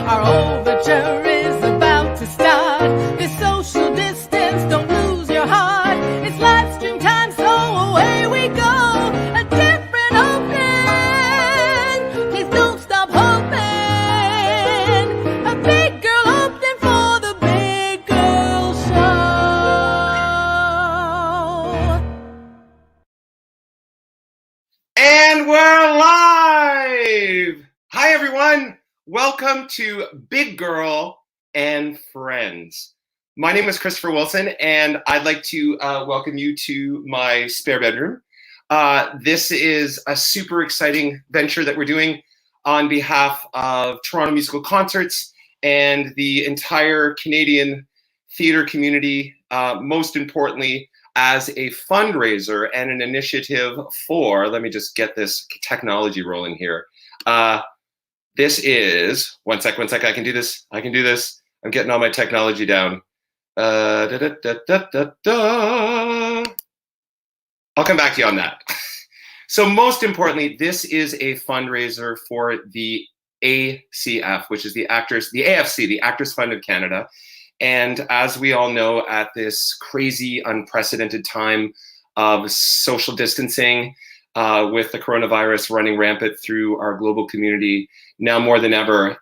Our overture is about to start. This social distance, don't lose your heart. It's live stream time, so away we go. A different opening. Please don't stop hoping. A big girl opening for the Big Girl Show. And we're live! Hi, everyone. Welcome to Big Girl and Friends. My name is Christopher Wilson, and I'd like to welcome you to my spare bedroom. This is a super exciting venture that we're doing on behalf of Toronto Musical Concerts and the entire Canadian theatre community, most importantly, as a fundraiser and an initiative for, let me just get this technology rolling here. This is, one sec, I can do this. I'm getting all my technology down. I'll come back to you on that. So most importantly, this is a fundraiser for the ACF, which is the AFC, the Actors Fund of Canada. And as we all know, at this crazy, unprecedented time of social distancing, with the coronavirus running rampant through our global community, now more than ever,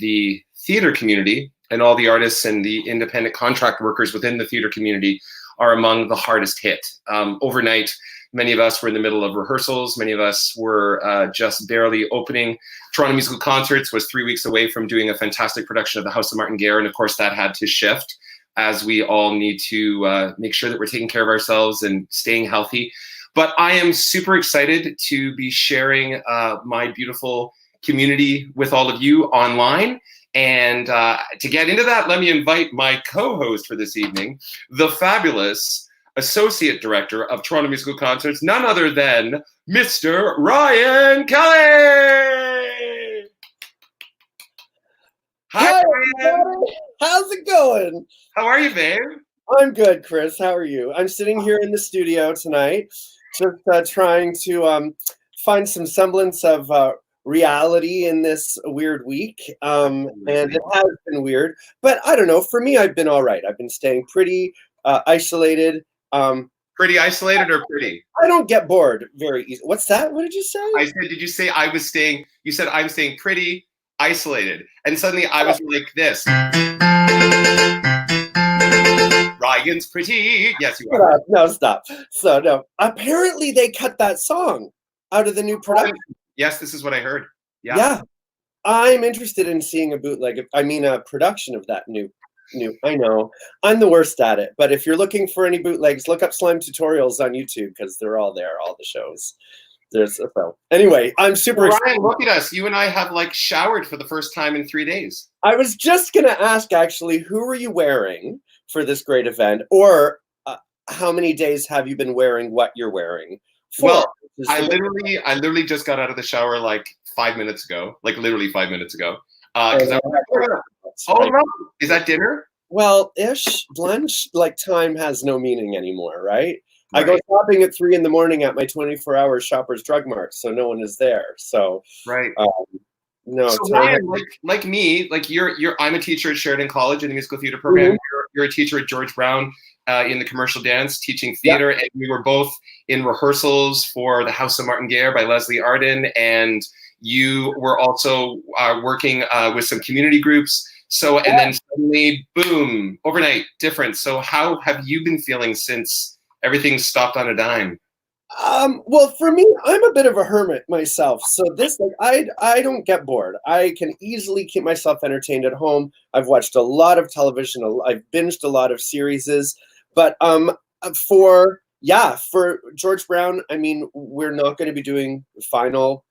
the theater community and all the artists and the independent contract workers within the theater community are among the hardest hit. Overnight, many of us were in the middle of rehearsals. Many of us were just barely opening. Toronto Musical Concerts was 3 weeks away from doing a fantastic production of The House of Martin Guerre, and of course that had to shift as we all need to make sure that we're taking care of ourselves and staying healthy. But I am super excited to be sharing my beautiful community with all of you online. And to get into that, let me invite my co-host for this evening, the fabulous Associate Director of Toronto Musical Concerts, none other than Mr. Ryan Kelly. Hi, everybody. How's it going? How are you, babe? I'm good, Chris. How are you? I'm sitting here in the studio tonight, just trying to find some semblance of reality in this weird week. And it has been weird, but I don't know. For me, I've been all right. I've been staying pretty isolated. Pretty isolated or pretty? I don't get bored very easily. What's that? What did you say? I said, did you say I was staying? You said I'm staying pretty isolated. And suddenly I was like this. Ryan's pretty. Yes, you are. No, stop. So, no. Apparently they cut that song out of the new production. Yes, this is what I heard. Yeah. I'm interested in seeing a production of that new. I know. I'm the worst at it. But if you're looking for any bootlegs, look up Slime Tutorials on YouTube because they're all there, all the shows. Anyway, I'm super excited. Ryan, look at us. You and I have showered for the first time in 3 days. I was just going to ask, actually, who are you wearing for this great event? Or how many days have you been wearing what you're wearing for? Well, I literally just got out of the shower 5 minutes ago. Literally 5 minutes ago. Is that dinner? Well, lunch, time has no meaning anymore, right? I go shopping at 3 a.m. at my 24-hour Shoppers Drug Mart, so no one is there. So right. No. So Ryan, like me, I'm a teacher at Sheridan College in the musical theater program. Mm-hmm. You're a teacher at George Brown in the commercial dance, teaching theater, and we were both in rehearsals for The House of Martin Guerre by Leslie Arden, and you were also working with some community groups. So, and then suddenly, boom, overnight, different. So how have you been feeling since everything stopped on a dime? Well, for me, I'm a bit of a hermit myself. So this, I don't get bored. I can easily keep myself entertained at home. I've watched a lot of television. I've binged a lot of series. But for George Brown, we're not going to be doing finals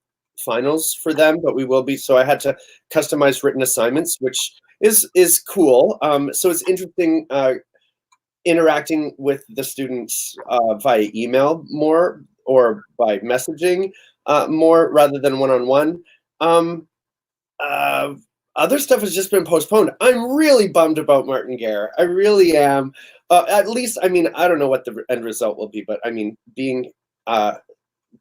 for them, but we will be. So I had to customize written assignments, which is cool. So it's interesting interacting with the students via email more or by messaging more rather than one-on-one. Other stuff has just been postponed. I'm really bummed about Martin Guerre. I really am. At least, I don't know what the end result will be, but being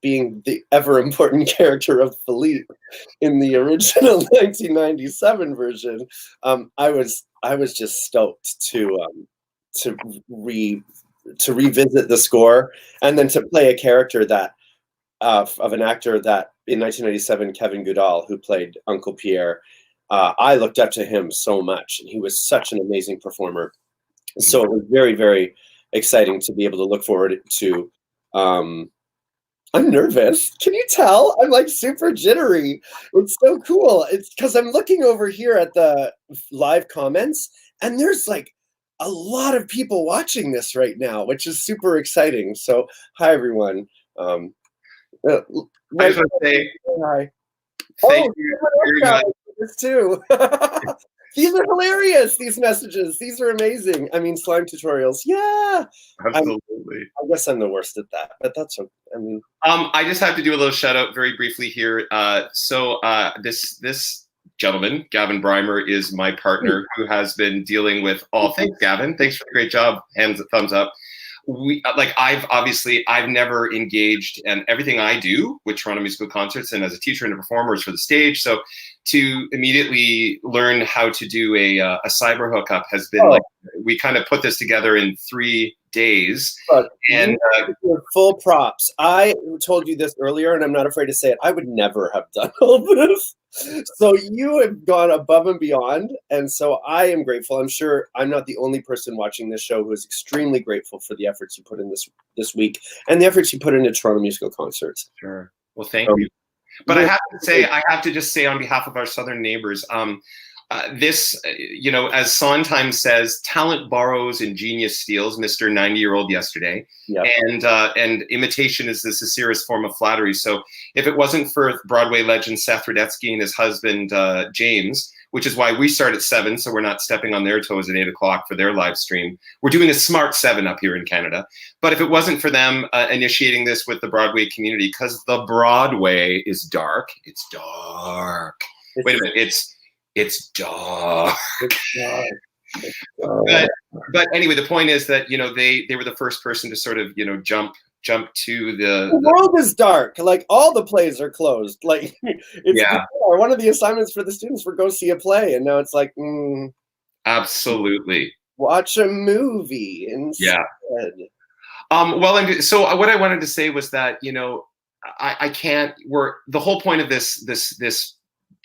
being the ever important character of Philippe in the original 1997 version, I was just stoked to revisit the score and then to play a character that of an actor that in 1997, Kevin Goodall, who played Uncle Pierre, I looked up to him so much, and he was such an amazing performer. So it was very, very exciting to be able to look forward to. I'm nervous. Can you tell? I'm like super jittery. It's so cool. It's because I'm looking over here at the live comments, and there's like a lot of people watching this right now, which is super exciting. So hi, everyone. I just want to say hi. Thank you very much. This too. These are hilarious, these messages. These are amazing. I mean, slime tutorials. Yeah. Absolutely. I guess I'm the worst at that, but that's okay. I mean, I just have to do a little shout out very briefly here. This gentleman, Gavin Breimer, is my partner who has been dealing with all things. Gavin, thanks for the great job. Thumbs up. I've never engaged, and everything I do with Toronto Musical Concerts and as a teacher and a performer is for the stage. So to immediately learn how to do a cyber hookup has been we kind of put this together in 3 days. And full props. I told you this earlier, and I'm not afraid to say it. I would never have done all this. So you have gone above and beyond, and so I am grateful. I'm sure I'm not the only person watching this show who is extremely grateful for the efforts you put in this week and the efforts you put into Toronto Musical Concerts. Sure. Well, thank you. But I have to just say on behalf of our southern neighbors, this, as Sondheim says, talent borrows and genius steals, Mr. 90-year-old yesterday. Yep. And imitation is the sincerest form of flattery. So if it wasn't for Broadway legend Seth Rudetsky and his husband, James, which is why we start at 7, so we're not stepping on their toes at 8 o'clock for their live stream. We're doing a smart 7 up here in Canada. But if it wasn't for them initiating this with the Broadway community, because the Broadway is dark. It's dark. Wait a minute. It's dark. But anyway, the point is that they were the first person to sort of jump to the world is dark. Like all the plays are closed. Like it's bizarre. One of the assignments for the students were go see a play, and now it's like absolutely watch a movie instead. So what I wanted to say was that I can't. The whole point of this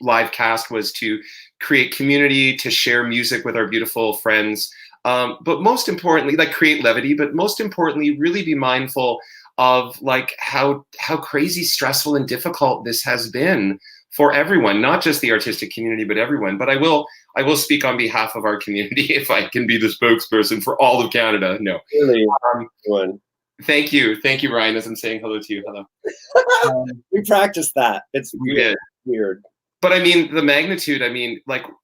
live cast was to create community, to share music with our beautiful friends, but most importantly, create levity, but most importantly, really be mindful of how crazy stressful and difficult this has been for everyone, not just the artistic community, but everyone. But I will speak on behalf of our community if I can be the spokesperson for all of Canada. No. Really? Thank you, Ryan, as I'm saying hello to you. Hello. We practiced that. It's weird. But I mean, the magnitude,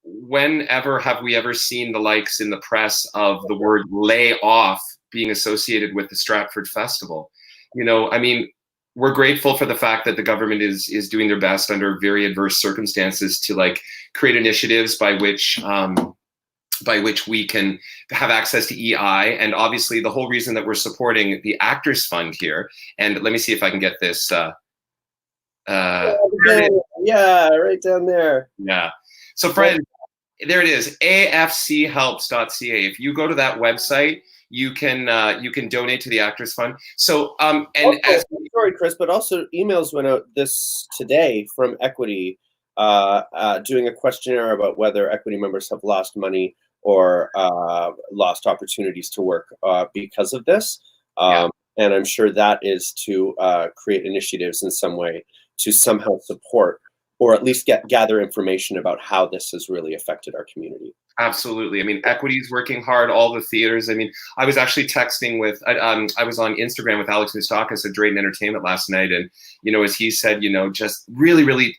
whenever have we ever seen the likes in the press of the word lay off being associated with the Stratford Festival? We're grateful for the fact that the government is doing their best under very adverse circumstances to create initiatives by which we can have access to EI. And obviously the whole reason that we're supporting the Actors Fund here, and let me see if I can get this, yeah, right down there. Yeah. So, Fred, there it is, afchelps.ca. If you go to that website, you can donate to the Actors Fund. So, sorry, Chris, but also emails went out today from Equity, doing a questionnaire about whether Equity members have lost money or lost opportunities to work because of this. And I'm sure that is to create initiatives in some way to somehow support or at least gather information about how this has really affected our community. Absolutely. Equity is working hard, all the theaters. I was actually texting with, I was on Instagram with Alex Moustakis at Drayton Entertainment last night. And, as he said, just really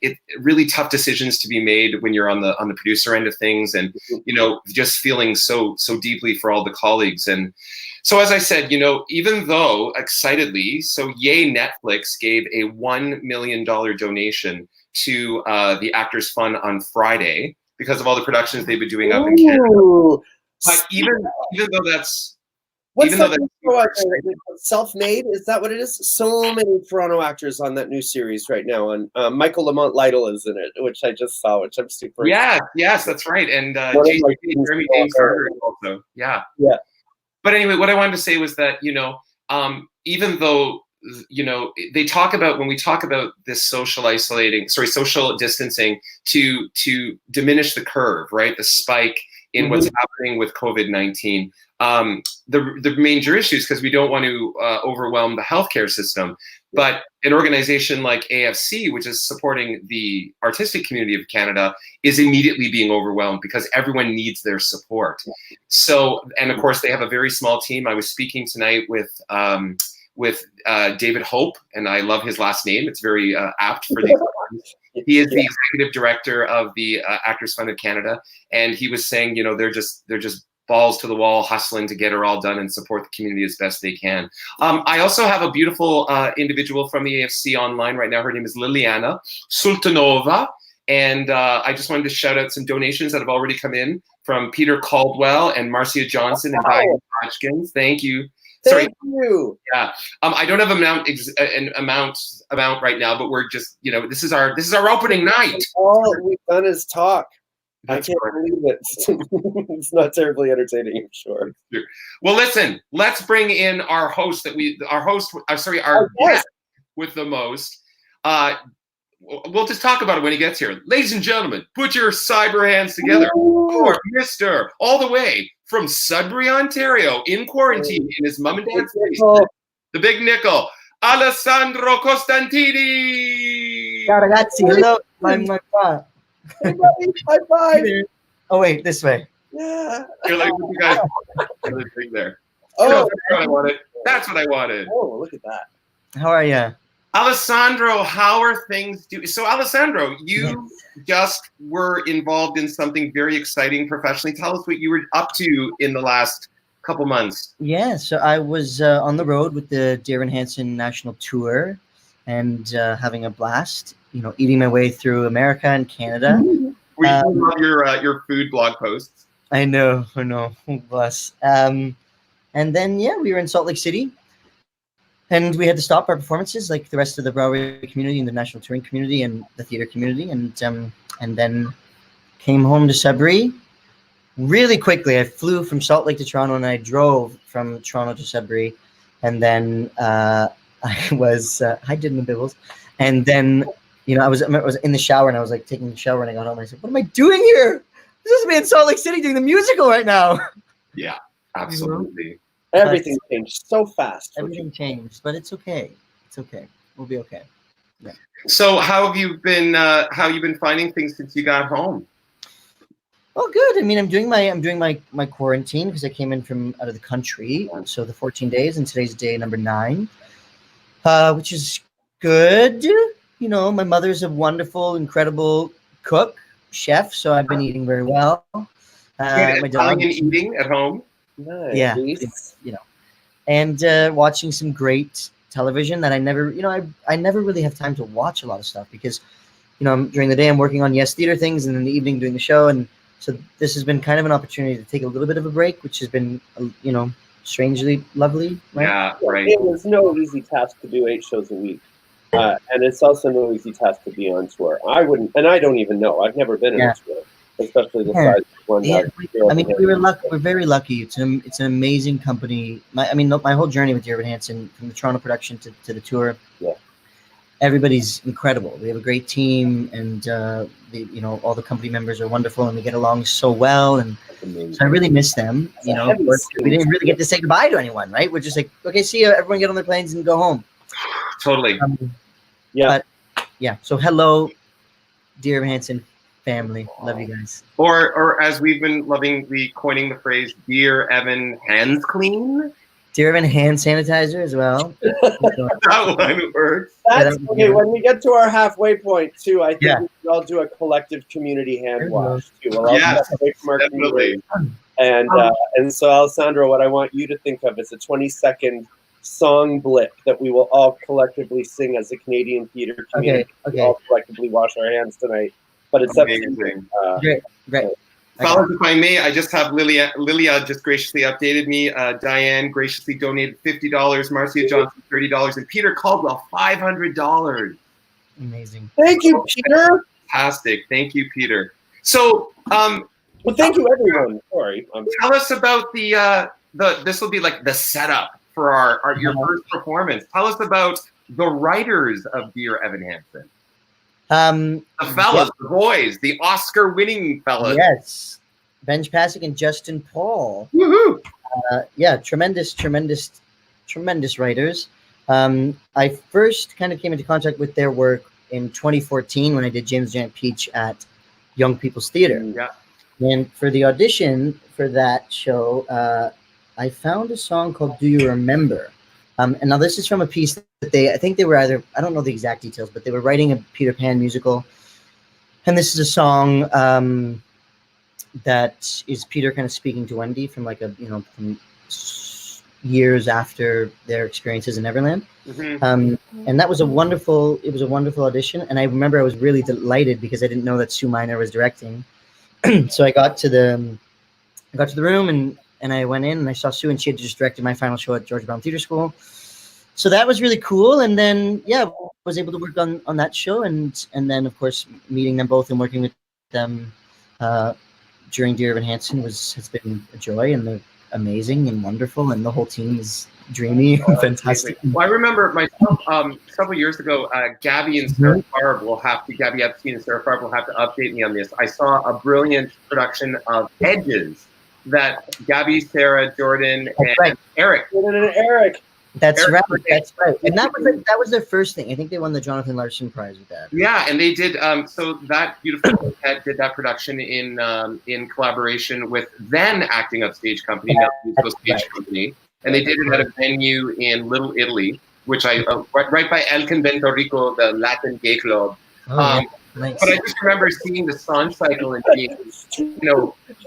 tough decisions to be made when you're on the producer end of things. And, just feeling so deeply for all the colleagues. And so, as I said, even though excitedly, so yay, Netflix gave a $1 million donation to the Actors Fund on Friday because of all the productions they've been doing up in Canada. But even though that's What's Even that though new show out there? Self-Made? Is that what it is? So many Toronto actors on that new series right now. And Michael Lamont Lytle is in it, which I just saw, which I'm super excited. yes, that's right. And One of James, my Jeremy James Carter also. Yeah. Yeah. But anyway, what I wanted to say was that, even though, they talk about, when we talk about this social distancing to diminish the curve, right? The spike in what's happening with COVID-19. The major issues, because we don't want to overwhelm the healthcare system, but an organization like AFC, which is supporting the artistic community of Canada, is immediately being overwhelmed because everyone needs their support. So, and of course, they have a very small team. I was speaking tonight with David Hope, and I love his last name. It's very apt for these times. He is the executive director of the Actors Fund of Canada, and he was saying, they're just balls to the wall, hustling to get it all done and support the community as best they can. I also have a beautiful individual from the AFC online right now. Her name is Liliana Sultanova, and I just wanted to shout out some donations that have already come in from Peter Caldwell and Marcia Johnson and Diane Hodgkins. Thank you. Thank you. Yeah, I don't have an amount right now, but we're just, this is our opening night. All we've done is talk. That's I can't believe it. It's not terribly entertaining, I'm sure. Well, listen, let's bring in our host our guest with the most. We'll just talk about it when he gets here. Ladies and gentlemen, put your cyber hands together for Mr. all the way from Sudbury, Ontario, in quarantine in his mom and dad's basement, the Big Nickel, Alessandro Costantini. Ciao ragazzi, hello, my Hey, buddy, high five. Oh wait, this way. Yeah. You're like, you guys, the thing there. Oh, That's what I wanted. That's what I wanted. Oh, look at that. How are you? Alessandro, how are things doing? So, Alessandro, you just were involved in something very exciting professionally. Tell us what you were up to in the last couple months. Yeah, so I was on the road with the Dear Evan Hansen National Tour and having a blast, eating my way through America and Canada. We love your food blog posts. I know, bless. And then, we were in Salt Lake City. And we had to stop our performances like the rest of the Broadway community and the national touring community and the theater community. And then came home to Sudbury really quickly. I flew from Salt Lake to Toronto and I drove from Toronto to Sudbury. And then I was, hi, Didn't the Bibbles. And then, I was in the shower and I was like taking the shower and I got home and I said, what am I doing here? This is me in Salt Lake City doing the musical right now. Yeah, absolutely. Everything changed so fast. Everything changed, but it's okay. It's okay. We'll be okay. Yeah. So how have you been finding things since you got home? Oh, good. I mean, I'm doing my quarantine because I came in from out of the country. So the 14 days, and today's day number 9, which is good. My mother's a wonderful, incredible chef. So I've been eating very well. My dog eating at home. Nice. Yeah, and watching some great television that I never really have time to watch a lot of stuff because, during the day I'm working on Yes Theater things and in the evening doing the show. And so this has been kind of an opportunity to take a little bit of a break, which has been, strangely lovely. Right? Yeah, right. It was no easy task to do 8 shows a week. And it's also no easy task to be on tour. I wouldn't, and I don't even know. I've never been on tour, especially the size of one. Yeah, we're very lucky. It's an amazing company. My whole journey with Dear Evan Hansen, from the Toronto production to the tour. Yeah. Everybody's incredible. We have a great team, and all the company members are wonderful, and we get along so well. And so I really miss them. We didn't really get to say goodbye to anyone, right? We're just like, okay, see you. Everyone get on their planes and go home. Totally. So hello, Dear Evan Hansen family. Love you guys. Or as we've been lovingly coining the phrase, Dear Evan Hands Clean. Dear Evan hand sanitizer as well. That one works. That's okay. When we get to our halfway point too, I think we should all do a collective community hand wash too. We'll all away from our definitely. And so, Alessandro, what I want you to think of is a 20-second song blip that we will all collectively sing as a Canadian theater community. Okay. We all collectively wash our hands tonight. But it's amazing. Great. Fellas, if I may, I just have Lilia just graciously updated me. Diane graciously donated $50, Marcia Johnson $30, and Peter Caldwell $500. Amazing. Thank you, Peter. Fantastic. Thank you, Peter. So, Well, thank you, everyone. Sorry. tell us about the this will be like the setup for your first performance. Tell us about the writers of Dear Evan Hansen. The fellas, the boys, the Oscar-winning fellas. Yes, Benj Pasek and Justin Paul. Woohoo! Yeah, tremendous writers. I first kind of came into contact with their work in 2014 when I did James Giant Peach at Young People's Theater. Yeah. And for the audition for that show, I found a song called "Do You Remember?" And now this is from a piece that I think they were either, I don't know the exact details, but they were writing a Peter Pan musical. And this is a song that is Peter kind of speaking to Wendy from from years after their experiences in Neverland. Mm-hmm. And that was a wonderful audition. And I remember I was really delighted because I didn't know that Sue Miner was directing. So I got to the room and I went in and I saw Sue, and she had just directed my final show at George Brown Theater School. So that was really cool. And then, was able to work on that show. And then, of course, meeting them both and working with them during Dear Evan Hansen has been a joy, and they're amazing and wonderful. And the whole team is dreamy and fantastic. Well, I remember myself several years ago, Gabby and Sarah Farb Gabby Epstein and Sarah Farb will have to update me on this. I saw a brilliant production of Edges that Gabby, Sarah, Jordan, and Eric. Jordan and Eric. That's right. And that was their first thing. I think they won the Jonathan Larson Prize with that. Yeah, and they did. So that beautiful cat did that production in collaboration with then acting upstage company, now musical stage company, and they did it at a venue in Little Italy, which right by El Convento Rico, the Latin gay club. Nice. But I just remember seeing the song cycle and being,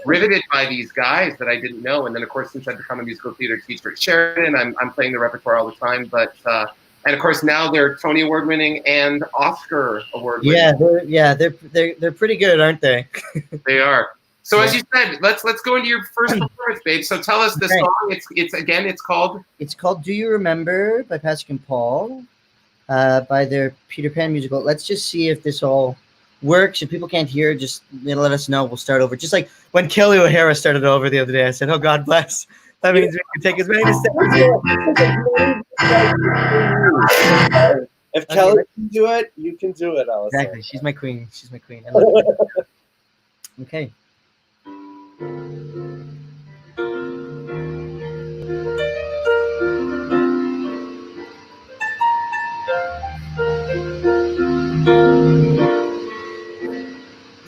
riveted by these guys that I didn't know. And then, of course, since I've become a musical theater teacher at Sheridan, I'm playing the repertoire all the time. But and of course now they're Tony Award winning and Oscar Award winning. They're pretty good, aren't they? They are. So as you said, let's go into your first performance, babe. So tell us the song. It's called "Do You Remember" by Pasek and Paul. By their Peter Pan musical. Let's just see if this all works. If people can't hear, just let us know. We'll start over. Just like when Kelly O'Hara started over the other day, I said, "Oh, God bless." That means we can take as many mistakes. If Kelly can do it, you can do it, Allison. Exactly. She's my queen. I love her. Okay.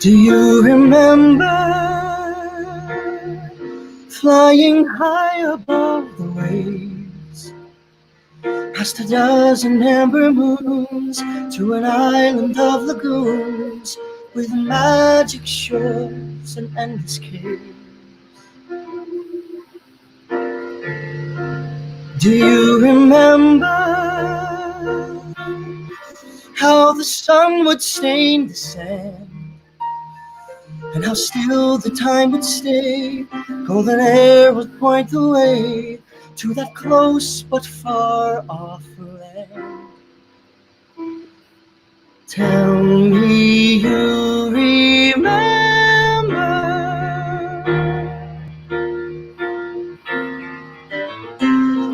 Do you remember flying high above the waves, past a dozen amber moons, to an island of lagoons with magic shores and endless caves? Do you remember how the sun would stain the sand, and how still the time would stay? Golden air would point the way to that close but far off land. Tell me you remember.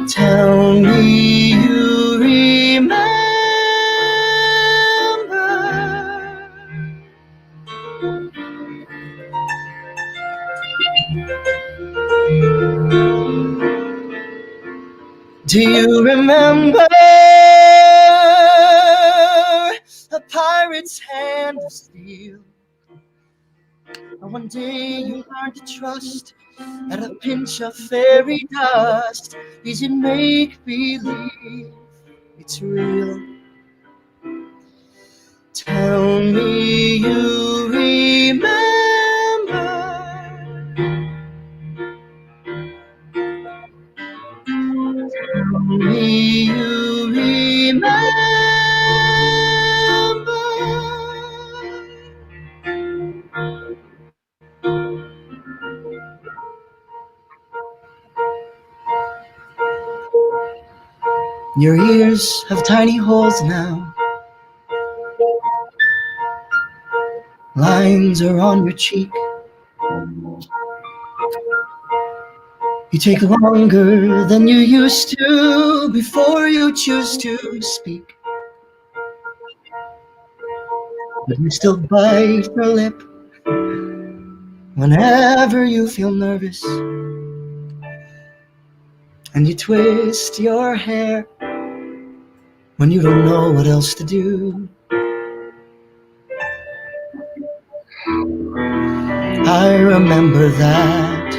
Tell me you remember. Do you remember a pirate's hand of steel? One day you learn to trust at a pinch of fairy dust. Is it make believe? It's real. Tell me you remember. Tell me you remember. Your ears have tiny holes now. Lines are on your cheek. You take longer than you used to before you choose to speak. But you still bite your lip whenever you feel nervous. And you twist your hair when you don't know what else to do. I remember that.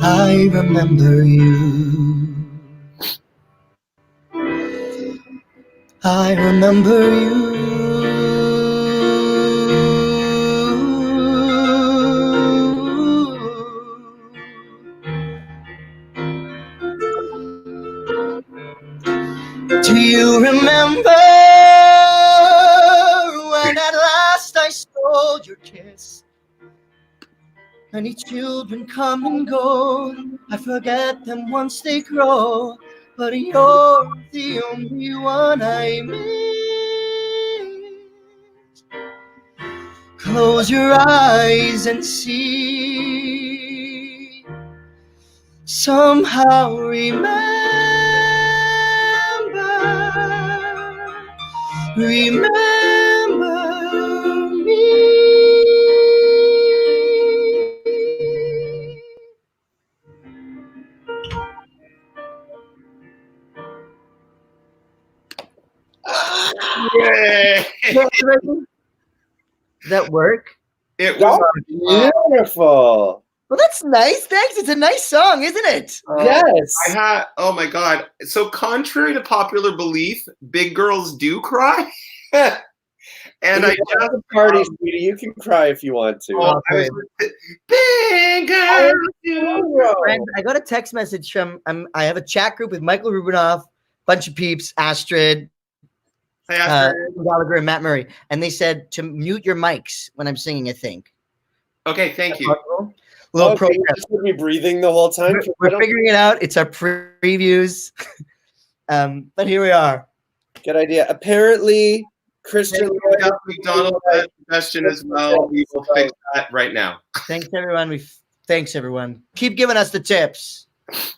I remember you. I remember you. Do you remember when at last I stole your kiss? Many children come and go. I forget them once they grow. But you're the only one I miss. Close your eyes and see. Somehow remember me. Yay! Did that work? It was Beautiful. Well, that's nice. Thanks. It's a nice song, isn't it? Yes. oh my God. So contrary to popular belief, big girls do cry. And I It's a party, sweetie. You can cry if you want to. I was big girls do. Friend, I got a text message from I have a chat group with Michael Rubinoff, bunch of peeps, Astrid, Gallagher, and Matt Murray, and they said to mute your mics when I'm singing. I think. Okay, thank you. Little Okay, program. you just would be breathing the whole time. We're figuring it out. It's our previews, but here we are. Good idea. Apparently, Christian McDonald had a question as well. We will fix that right now. Thanks everyone. Thanks everyone. Keep giving us the tips.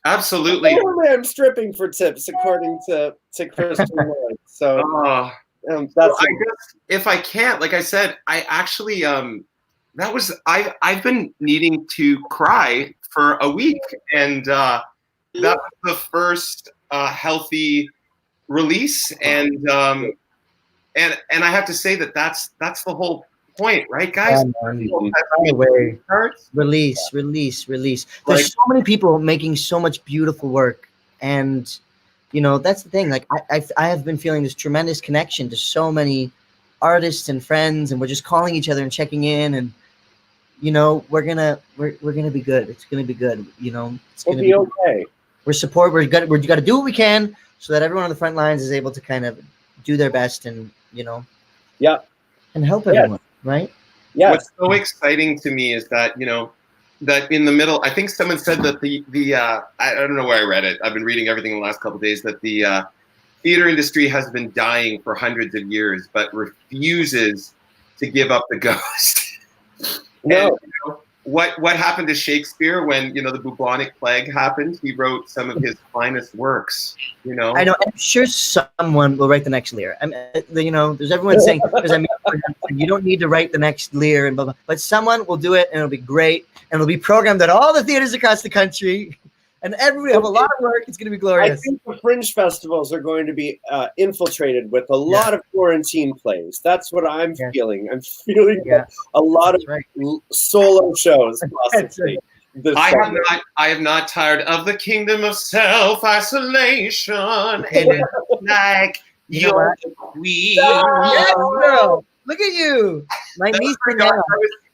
Absolutely. I'm stripping for tips, according to Christian Lloyd. So that's. Well, I guess if I can't, like I said, I actually I've been needing to cry for a week, and that was the first healthy release, and I have to say that's the whole point, right, guys? Release. There's so many people making so much beautiful work, and that's the thing. Like I have been feeling this tremendous connection to so many artists and friends, and we're just calling each other and checking in, and we're gonna be good. It's gonna be good. It's gonna be okay. We're got to do what we can so that everyone on the front lines is able to kind of do their best and and help everyone, right? Yeah. What's so exciting to me is that that in the middle, I think someone said that the I don't know where I read it. I've been reading everything in the last couple of days, that the theater industry has been dying for hundreds of years, but refuses to give up the ghost. No. And, what happened to Shakespeare when the bubonic plague happened? He wrote some of his finest works. I know. I'm sure someone will write the next Lear. There's everyone saying you don't need to write the next Lear and blah blah. But someone will do it, and it'll be great, and it'll be programmed at all the theaters across the country, and everybody have a lot of work. It's going to be glorious. I think the fringe festivals are going to be infiltrated with a lot of quarantine plays. That's what I'm feeling. I'm feeling a lot of solo shows, possibly. I have not tired of the kingdom of self-isolation. Like you're the queen. Yes, girl. Look at you. My niece.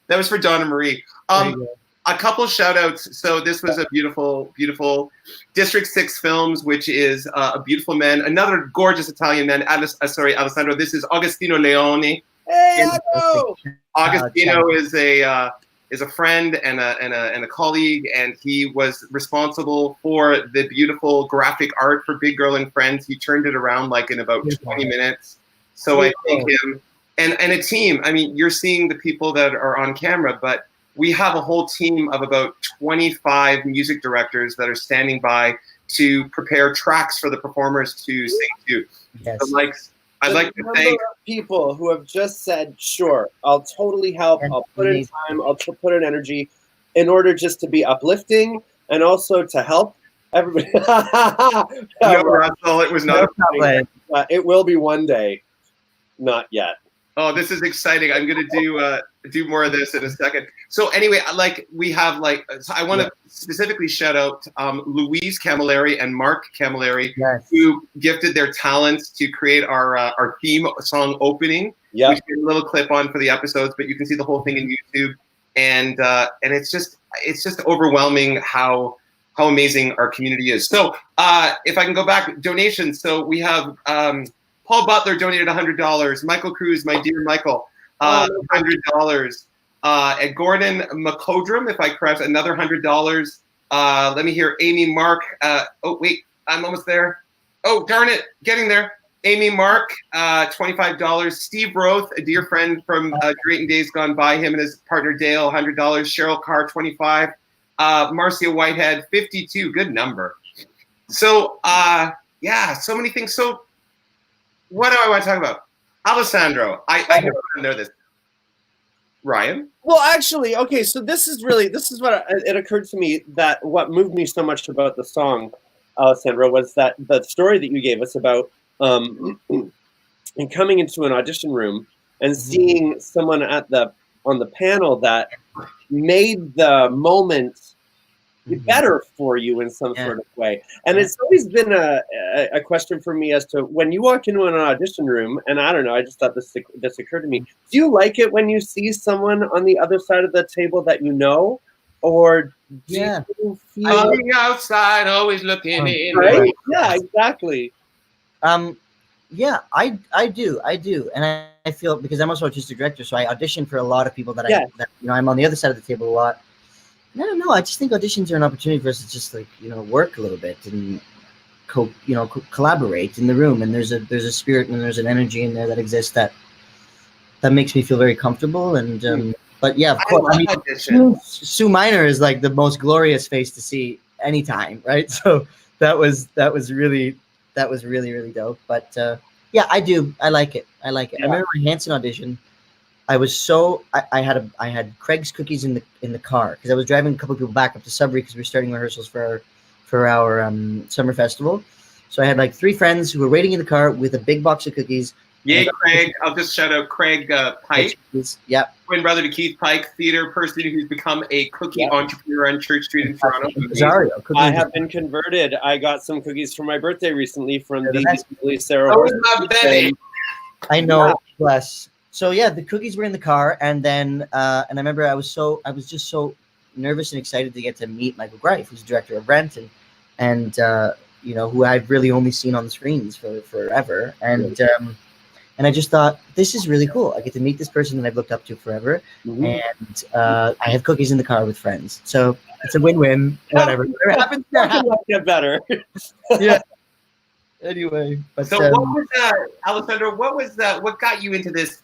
That was for Donna Marie. A couple shout outs. So this was a beautiful, beautiful District 6 Films, which is a beautiful man. Another gorgeous Italian man. Alessandro. This is Agostino Leone. Hey, Agostino! Agostino is a is a friend and a colleague, and he was responsible for the beautiful graphic art for Big Girl and Friends. He turned it around like in about 20 minutes. So I thank him. And a team. I mean, you're seeing the people that are on camera, but we have a whole team of about 25 music directors that are standing by to prepare tracks for the performers to sing to. Yes. So, like, I'd like to thank people who have just said, "Sure, I'll totally help. I'll put in time. I'll put in energy, in order just to be uplifting and also to help everybody." No, Russell, it was not. It will be one day, not yet. Oh, this is exciting. I'm going to do more of this in a second. So anyway, like we have so I want to specifically shout out Louise Camilleri and Mark Camilleri, who gifted their talents to create our theme song opening. Yeah, which is a little clip on for the episodes, but you can see the whole thing in YouTube. And it's just overwhelming how amazing our community is. So if I can go back, donations. So we have Paul Butler donated $100. Michael Cruz, my dear Michael, $100. And Gordon McCodrum, if I correct, another $100. Let me hear Amy Mark. Oh, wait, I'm almost there. Oh, darn it, getting there. Amy Mark, $25. Steve Roth, a dear friend from Drayton Days Gone By, him and his partner Dale, $100. Cheryl Carr, $25. Marcia Whitehead, $52. Good number. So, yeah, so many things. So, what do I want to talk about? Alessandro, I don't know this. Ryan? Well, actually, okay, so this is what it occurred to me that what moved me so much about the song, Alessandro, was that the story that you gave us about and coming into an audition room and seeing someone on the panel that made the moment better for you in some sort of way. And it's always been a question for me as to when you walk into an audition room, and I don't know, I just thought this occurred to me. Do you like it when you see someone on the other side of the table that you know? Or do you feel on the outside, always looking in. Right? Yeah, exactly. Yeah, I do. And I feel, because I'm also an artistic director, so I audition for a lot of people that I'm on the other side of the table a lot. I don't know. I just think auditions are an opportunity for us to just work a little bit and collaborate in the room. And there's a spirit and there's an energy in there that exists that makes me feel very comfortable. And but yeah, of course. I mean, Sue Minor is like the most glorious face to see anytime, right? So that was really really dope. But yeah, I do. I like it. Yeah. I remember my Hanson audition. I was I had Craig's cookies in the car because I was driving a couple of people back up to Sudbury because we were starting rehearsals for our summer festival. So I had like 3 friends who were waiting in the car with a big box of cookies. Yay, Craig! I'll just shout out Craig Pike, twin brother to Keith Pike, theater person who's become a cookie entrepreneur on Church Street in Toronto. I have been converted. I got some cookies for my birthday recently from the Sarah. I know, bless. So yeah, the cookies were in the car, and then and I remember I was just so nervous and excited to get to meet Michael Greif, who's the director of Rent, and who I've really only seen on the screens for forever, and I just thought, this is really cool. I get to meet this person that I've looked up to forever, and I have cookies in the car with friends, so it's a win-win. Whatever happens, get better. Yeah. Anyway, but so what was Alessandro? What got you into this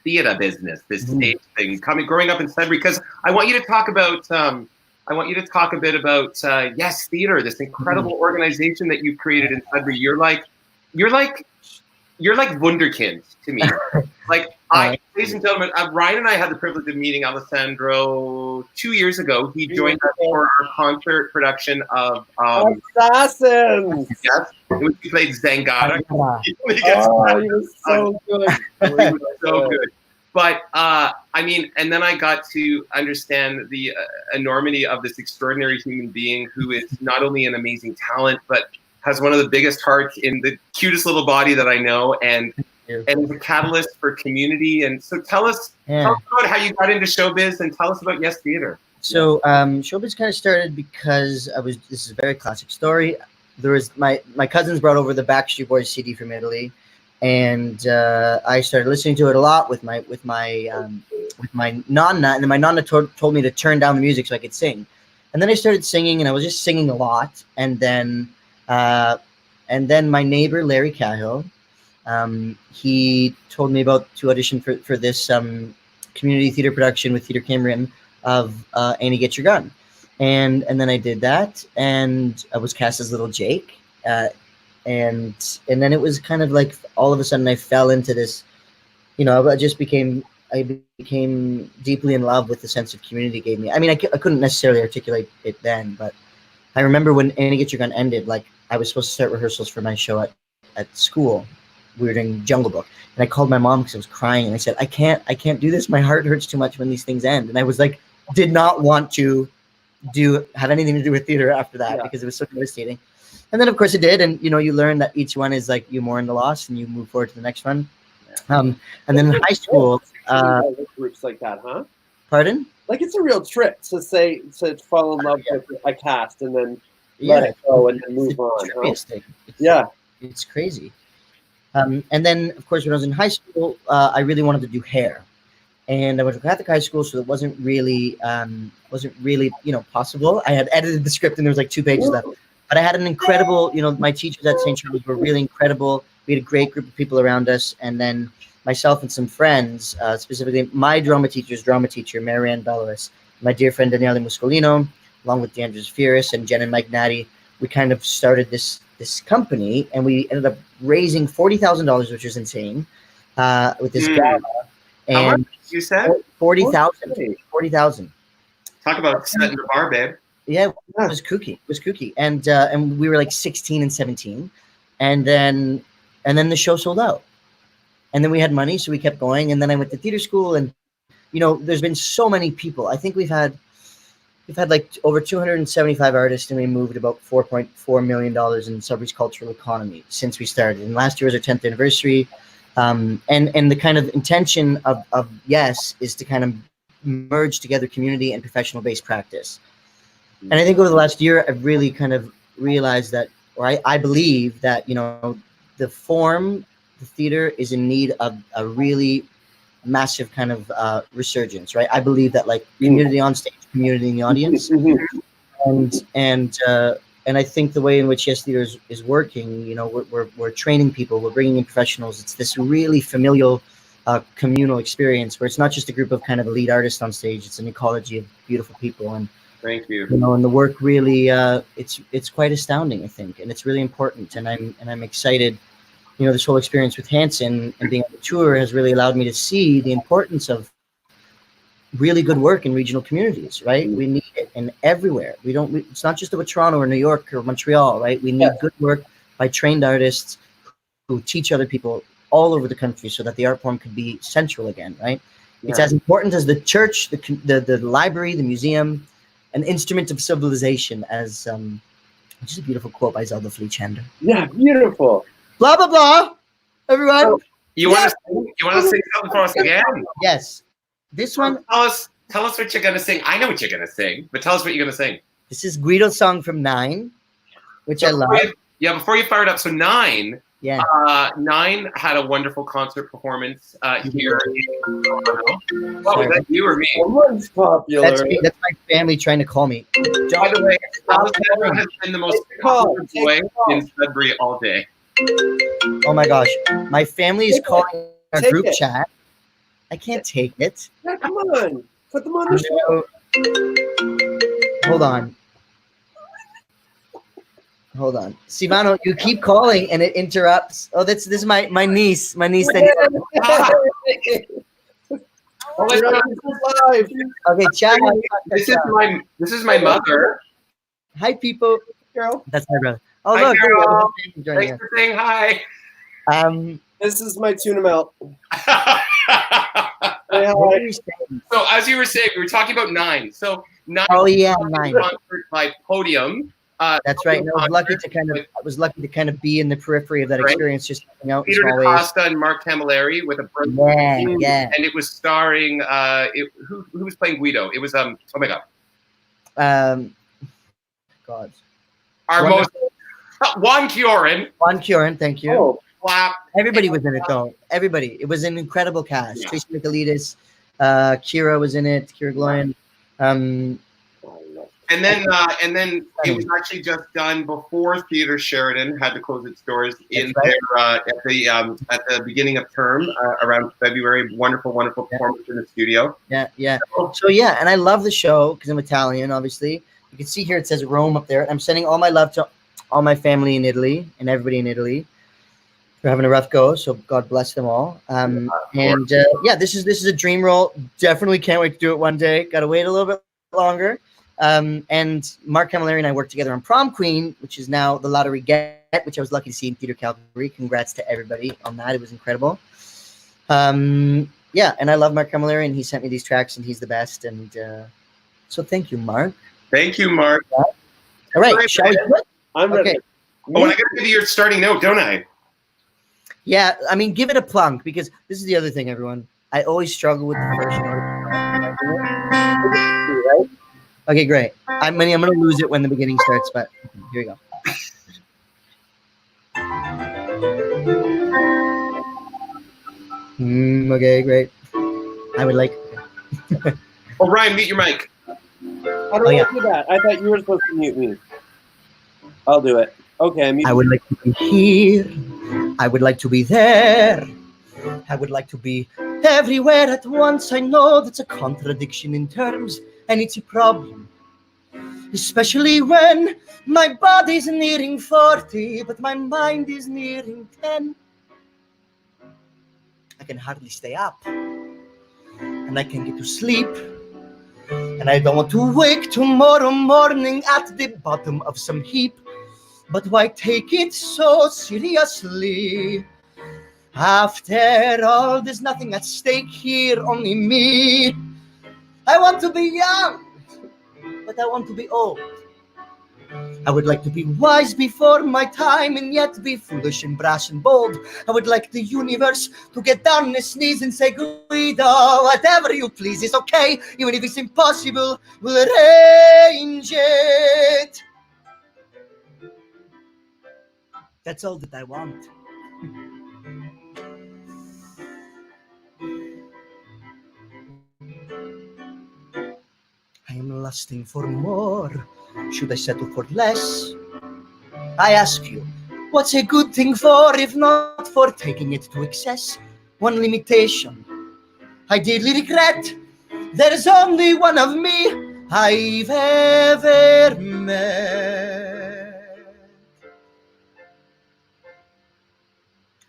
theater business, this stage thing? Growing up in Sudbury, because I want you to talk about. I want you to talk a bit about Yes Theater, this incredible organization that you've created in Sudbury. You're like wunderkind to me. Ladies and gentlemen, Ryan and I had the privilege of meeting Alessandro 2 years ago. He joined us for our concert production of Assassins. Yes, in which he played Zangara. He was so good. He was so good. But I mean, and then I got to understand the enormity of this extraordinary human being who is not only an amazing talent, but has one of the biggest hearts in the cutest little body that I know, and is a catalyst for community. And so tell us about how you got into showbiz, and tell us about Yes Theater. So showbiz kind of started because this is a very classic story. There was my cousins brought over the Backstreet Boys CD from Italy, and I started listening to it a lot with my with my nonna, and then my nonna told me to turn down the music so I could sing. And then I started singing, and I was just singing a lot. And then my neighbor Larry Cahill, he told me about to audition for this community theater production with Theater Cameron of Annie Get Your Gun. And then I did that, and I was cast as little Jake. And then it was kind of like all of a sudden I fell into this, you know, I became deeply in love with the sense of community it gave me. I mean, I couldn't necessarily articulate it then, but I remember when Annie Get Your Gun ended, like I was supposed to start rehearsals for my show at school. We were doing Jungle Book, and I called my mom because I was crying, and I said, I can't do this. My heart hurts too much when these things end. And I was like, did not want to have anything to do with theater after that because it was so devastating. And then of course it did. And, you know, you learn that each one is like you mourn the loss and you move forward to the next one. And then in high school, groups like that, huh? Pardon? Like it's a real trick to fall in love with a cast and then let it go and then move on. Huh? It's crazy. And then of course when I was in high school, I really wanted to do hair, and I went to Catholic high school, so it wasn't really you know, possible. I had edited the script and there was like 2 pages left, but I had an incredible, you know, my teachers at St. Charles were really incredible. We had a great group of people around us, and then myself and some friends, specifically my drama teacher, Marianne Bellaris, my dear friend Daniele Muscolino, along with DeAndre Fierce and Jen and Mike Natty, we kind of started this company, and we ended up raising $40,000, which was insane, with this gala. And how much you said? 40,000. 40,000. Talk about setting the bar, babe. Yeah, it was kooky. It was kooky, and we were like 16 and 17, and then the show sold out, and then we had money, so we kept going. And then I went to theater school, and you know, there's been so many people. I think we've had like over 275 artists, and we moved about $4.4 million in Sudbury's cultural economy since we started. And last year was our 10th anniversary. And the kind of intention of Yes is to kind of merge together community and professional based practice. And I think over the last year, I've really kind of realized that, or I believe that, you know, the theater is in need of a really massive kind of resurgence, right? I believe that like community on stage, community in the audience, and I think the way in which Yes Theater is working, you know, we're training people, we're bringing in professionals. It's this really familial, communal experience where it's not just a group of kind of elite artists on stage; it's an ecology of beautiful people. And thank you. You know, and the work really, it's quite astounding, I think, and it's really important. And I'm excited. You know, this whole experience with Hanson and being on the tour has really allowed me to see the importance of really good work in regional communities, right? We need it in everywhere. It's not just about Toronto or New York or Montreal, right? We need good work by trained artists who teach other people all over the country so that the art form could be central again, right? Yeah. It's as important as the church, the library, the museum, an instrument of civilization, as which is a beautiful quote by Zelda Fleetchander. Yeah, beautiful. Blah blah blah. Everyone, you want to sing something for us again? Yes. This one. Tell us what you're gonna sing. I know what you're gonna sing, but tell us what you're gonna sing. This is Guido's song from 9, which I love. Before you fire it up, so 9. Yeah. 9 had a wonderful concert performance here in Toronto. Oh, was that you or me? Someone's popular. That's me. That's my family trying to call me. By the way, Alessandro has been the most popular boy in Sudbury all day. Oh my gosh. My family is calling our group chat. I can't take it. Yeah, come on. Put them on the show. Hold on. Sivano, you keep calling and it interrupts. Oh, this is my niece. My niece. Okay, chat. This is my mother. Hi, people. Girl. That's my brother. Oh, hi, look. Girl. Thanks for saying hi. This is my tuna melt. So as you were saying, we were talking about 9. So 9. Oh yeah, 9. Concert by Podium. That's right. I was lucky to kind of be in the periphery of that experience, just hanging out. Peter DaCosta and Mark Camilleri with a yeah. And it was starring who was playing Guido? It was oh my god. God. Our most Juan Kioran. Juan Kioran, thank you. Oh. Clap. Everybody was in it though. Everybody. It was an incredible cast. Yeah. Tracy Michaelides, Kira was in it. Kira Gloyan. And then it was actually just done before Theatre Sheridan had to close its doors in right. at the beginning of term around February. Wonderful performance in the studio. Yeah. So yeah, and I love the show because I'm Italian. Obviously, you can see here it says Rome up there. I'm sending all my love to all my family in Italy and everybody in Italy. They're having a rough go, so God bless them all. This is a dream role. Definitely can't wait to do it one day. Got to wait a little bit longer. And Mark Camilleri and I worked together on Prom Queen, which is now The Lottery Get, which I was lucky to see in Theatre Calgary. Congrats to everybody on that. It was incredible. And I love Mark Camilleri, and he sent me these tracks, and he's the best. And so thank you, Mark. Thank you, Mark. All right, shall we do it? I'm ready. Okay. Oh, and I got to give you your starting note, don't I? Yeah, I mean, give it a plunk, because this is the other thing, everyone. I always struggle with the first note. Right? Okay, great. I'm going to lose it when the beginning starts, but here we go. Okay, great. I would like... Oh, Ryan, mute your mic. How do I do that? I thought you were supposed to mute me. I'll do it. Okay, I would like to be here. I would like to be there. I would like to be everywhere at once. I know that's a contradiction in terms, and it's a problem. Especially when my body's nearing 40, but my mind is nearing 10. I can hardly stay up, and I can get to sleep. And I don't want to wake tomorrow morning at the bottom of some heap. But why take it so seriously? After all, there's nothing at stake here, only me. I want to be young, but I want to be old. I would like to be wise before my time and yet be foolish and brash and bold. I would like the universe to get down on its knees and say, Guido, whatever you please is okay. Even if it's impossible, we'll arrange it. That's all that I want. I am lusting for more. Should I settle for less? I ask you, what's a good thing for if not for taking it to excess? One limitation I dearly regret. There's only one of me I've ever met.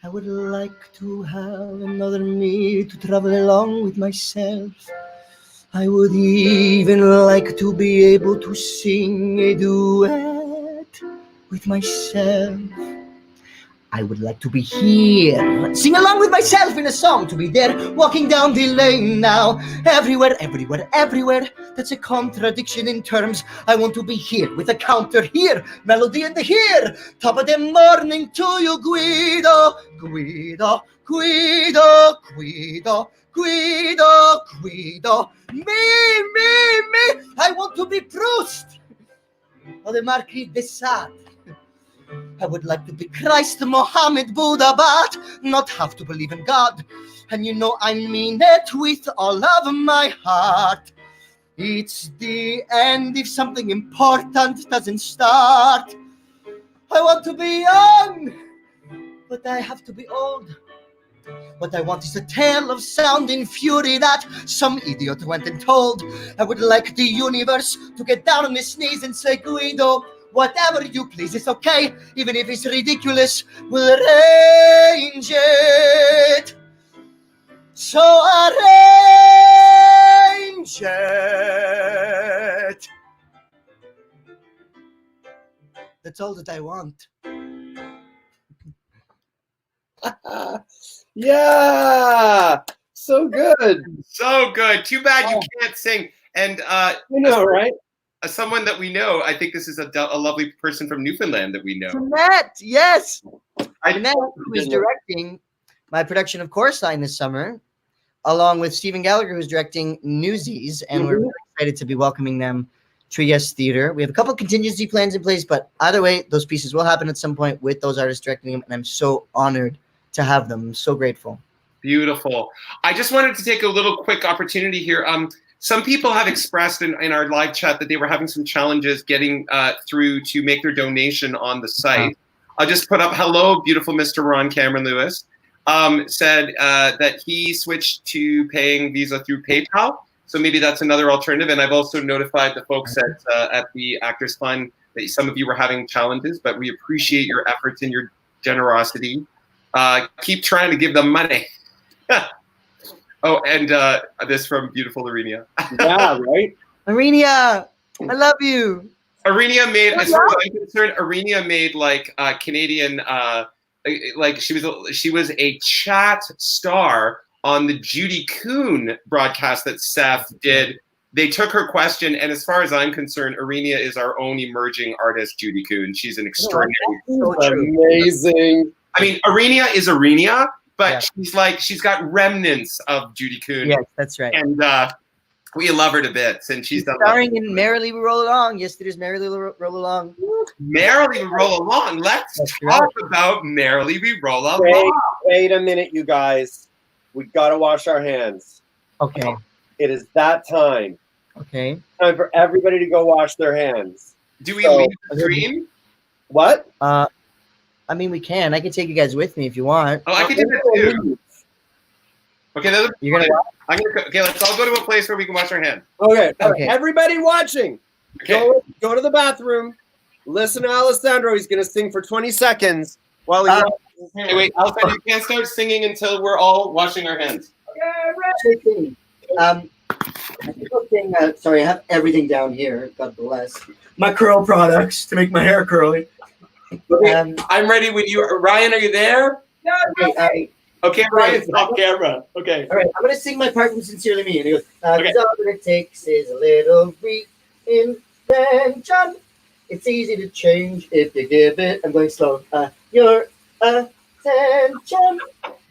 I would like to have another me to travel along with myself. I would even like to be able to sing a duet with myself. I would like to be here, sing along with myself in a song, to be there, walking down the lane now. Everywhere, everywhere, everywhere. That's a contradiction in terms. I want to be here with a counter here, melody in the here. Top of the morning to you, Guido, Guido, Guido, Guido, Guido, Guido. Me. I want to be Proust, or the Marquis de Sade. I would like to be Christ, Mohammed, Buddha, but not have to believe in God. And you know I mean it with all of my heart. It's the end if something important doesn't start. I want to be young, but I have to be old. What I want is a tale of sound and fury that some idiot went and told. I would like the universe to get down on its knees and say, Guido, whatever you please, it's okay. Even if it's ridiculous, we'll arrange it. So arrange it. That's all that I want. Yeah, so good. So good. Too bad you can't sing. And You know, right? Someone that we know, I think this is a lovely person from Newfoundland that we know. Jeanette, yes. Jeanette, who is directing my production of Chorus Line this summer, along with Stephen Gallagher, who's directing Newsies, and we're really excited to be welcoming them to Yes Theatre. We have a couple contingency plans in place, but either way, those pieces will happen at some point with those artists directing them, and I'm so honored to have them. I'm so grateful. Beautiful. I just wanted to take a little quick opportunity here. Some people have expressed in our live chat that they were having some challenges getting through to make their donation on the site. I'll just put up, hello, beautiful Mr. Ron Cameron Lewis. Said that he switched to paying Visa through PayPal. So maybe that's another alternative. And I've also notified the folks at the Actors Fund that some of you were having challenges, but we appreciate your efforts and your generosity. Keep trying to give them money. Oh, and this from beautiful Arenia. Yeah, right? Arenia, I love you. Arenia made, as far as I'm concerned, Arenia made like Canadian, like she was a chat star on the Judy Kuhn broadcast that Seth did. They took her question, and as far as I'm concerned, Arenia is our own emerging artist, Judy Kuhn. She's an extraordinary. Amazing. I mean, Arenia is Arenia, but she's got remnants of Judy Kuhn. Yes, that's right. And we love her to bits, and she's done starring in Marilee We Roll Along. Yesterday's Marilee We Roll Along. Marilee We Roll Along. Let's talk about Marilee We Roll Along. Wait a minute, you guys. We gotta wash our hands. Okay. It is that time. Okay. Time for everybody to go wash their hands. Do we leave the stream? What? I mean, we can. I can take you guys with me if you want. Oh, I can do that too. Okay, You're gonna. okay, let's all go to a place where we can wash our hands. Okay. Okay. Everybody watching, Okay. go to the bathroom. Listen to Alessandro. He's gonna sing for 20 seconds while he. Hey, wait, Alessandro, you can't start singing until we're all washing our hands. Sorry, I have everything down here. God bless. My curl products to make my hair curly. I'm ready with you. Ryan, are you there? Okay, Ryan's off camera. Okay. All right, I'm going to sing my part from Sincerely Me. And he goes, Okay. all that it takes is a little reinvention. It's easy to change if you give it. I'm going slow. Your attention.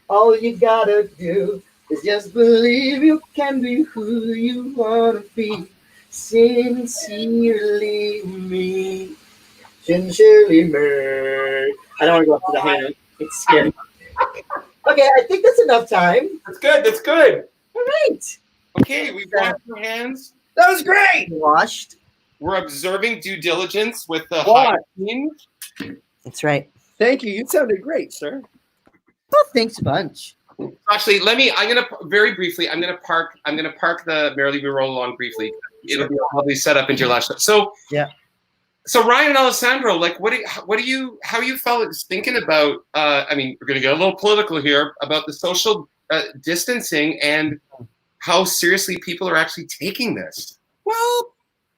All you got to do is just believe you can be who you want to be. Sincerely me. Sincerely me. I don't want to go up to the hand. It's scary. Okay, I think that's enough time. That's good. That's good. All right. Okay, we've washed our hands. That was great. Washed. We're observing due diligence with the What? hygiene. That's right. Thank you. You sounded great, sir. Well, thanks a bunch. Actually, I'm gonna very briefly. I'm gonna park the Marilee We Roll Along briefly. It'll be probably set up into your last. So yeah. So Ryan and Alessandro, like, how are you fellas thinking about? I mean, we're gonna get a little political here about the social distancing and how seriously people are actually taking this. Well,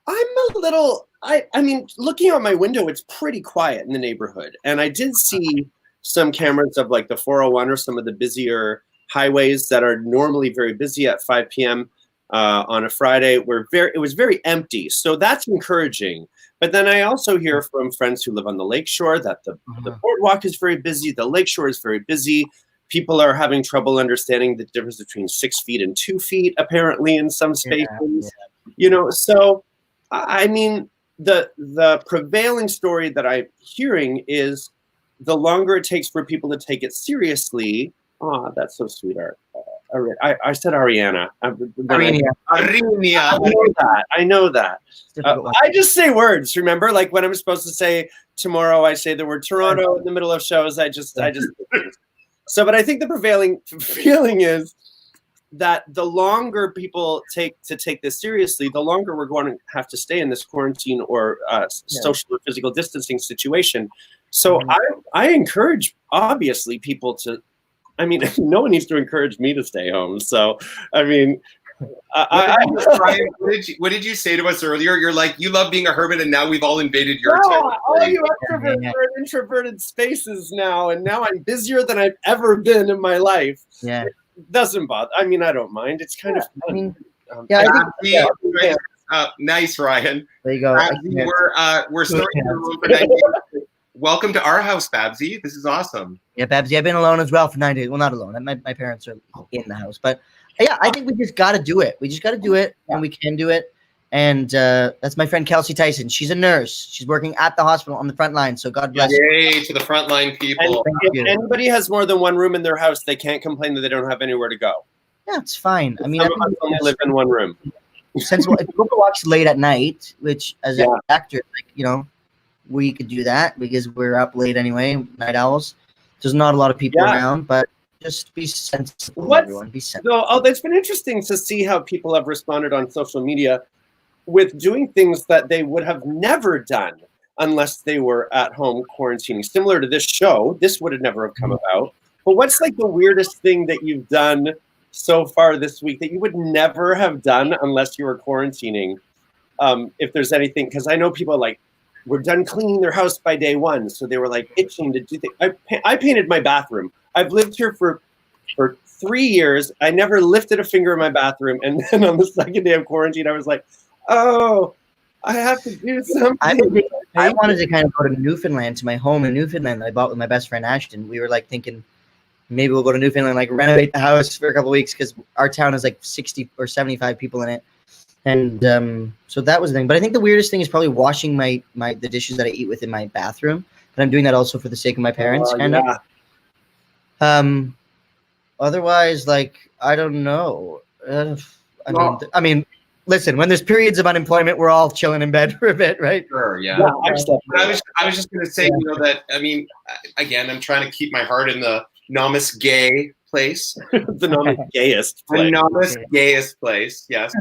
I'm a little. I mean, looking out my window, it's pretty quiet in the neighborhood, and I did see some cameras of like the 401 or some of the busier highways that are normally very busy at 5 p.m. On a Friday. It was very empty, so that's encouraging. But then I also hear from friends who live on the lakeshore that the boardwalk is very busy, the lakeshore is very busy. People are having trouble understanding the difference between 6 feet and 2 feet, apparently, in some spaces. Yeah. You know, so I mean, the prevailing story that I'm hearing is the longer it takes for people to take it seriously. Oh, that's so sweet, Art. I said Ariana. Arenia. I know that. I just say words, remember? Like when I'm supposed to say tomorrow, I say the word Toronto in the middle of shows. I just. So, but I think the prevailing feeling is that the longer people take this seriously, the longer we're going to have to stay in this quarantine or social or physical distancing situation. So I encourage, obviously, people to. I mean, no one needs to encourage me to stay home. So, I mean, Brian, what did you say to us earlier? You're like, you love being a hermit, and now we've all invaded your territory. All you extroverts are in introverted spaces now, and now I'm busier than I've ever been in my life. Yeah, it doesn't bother. I mean, I don't mind. It's kind of fun. I mean, nice, Ryan. There you go. We're starting the room for 90 days. Welcome to our house, Babsy. This is awesome. Yeah, Babsy, I've been alone as well for 9 days. Well, not alone. My parents are in the house. But yeah, I think we just got to do it. We just got to do it, and we can do it. And that's my friend Kelsey Tyson. She's a nurse. She's working at the hospital on the front line. So God bless her. Yay to the frontline people. And if anybody has more than one room in their house, they can't complain that they don't have anywhere to go. Yeah, it's fine. I mean, Some of us only live in one room. Sensible. If you go to watch late at night, which as an actor, like, you know, we could do that because we're up late anyway, night owls. There's not a lot of people around, but just be sensible, everyone. Be sensible. So, it's been interesting to see how people have responded on social media with doing things that they would have never done unless they were at home quarantining. Similar to this show, this would have never have come about. But what's like the weirdest thing that you've done so far this week that you would never have done unless you were quarantining? If there's anything, because I know people like, we're done cleaning their house by day one, so they were like itching to do things. I painted my bathroom. I've lived here for 3 years. I never lifted a finger in my bathroom, and then on the second day of quarantine, I was like, oh, I have to do something. I wanted to kind of go to Newfoundland, to my home in Newfoundland that I bought with my best friend Ashton. We were like thinking maybe we'll go to Newfoundland, like renovate the house for a couple of weeks because our town has like 60 or 75 people in it. And so that was the thing. But I think the weirdest thing is probably washing the dishes that I eat with in my bathroom. But I'm doing that also for the sake of my parents. Otherwise, like, I don't know. I mean, listen, when there's periods of unemployment, we're all chilling in bed for a bit, right? Sure, yeah. I was just going to say, you know, that, I mean, again, I'm trying to keep my heart in the novice gay place. The novice gayest place. The novice gayest place, yes.